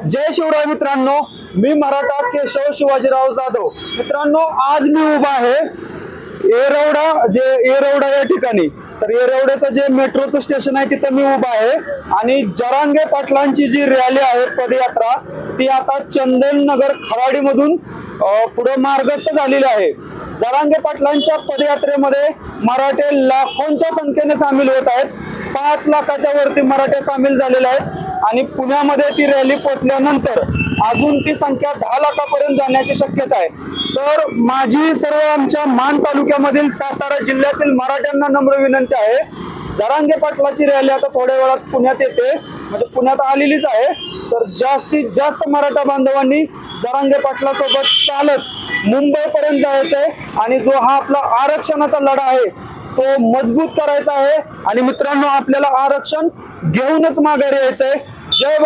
जय शिवराय मित्रांनो, मी मराठा केशव शिवाजीराव जाधव। मित्रांनो, आज मी उभा आहे येरवडा या ठिकाणी। तर येरवड्याचं जे मेट्रोचं स्टेशन आहे तिथं मी उभा आहे आणि जरांगे पाटलांची जी रॅली आहे, पदयात्रा, ती आता चंदननगर खराडी मधून पुढे मार्गस्थ झालेली आहे। जरांगे पाटलांच्या पदयात्रेमध्ये मराठे लाखोंच्या संख्येने सामील होत आहेत। 5 लाखाच्या वरती मराठे सामील झालेले आहेत आणि पुण्यामध्ये ती रॅली पोहोचल्यानंतर अजून ती संख्या 10 लाखापर्यंत जाण्याची शक्यता आहे। तर माझी सर्व आमच्या मान तालुक्यामधील सातारा जिल्ह्यातील मराठ्यांना नम्र विनंती आहे, जरांगे पाटलाची रॅली आता थोड्या वेळात पुण्यात येते, म्हणजे पुण्यात आलेलीच आहे। तर जास्तीत जास्त मराठा बांधवांनी जरांगे पाटलासोबत चालत मुंबईपर्यंत जायचंय आणि जो हा आपला आरक्षणाचा लढा आहे तो मजबूत करायचा आहे। आणि मित्रांनो, आपल्याला आरक्षण घेऊनच माघारी यायचंय। जय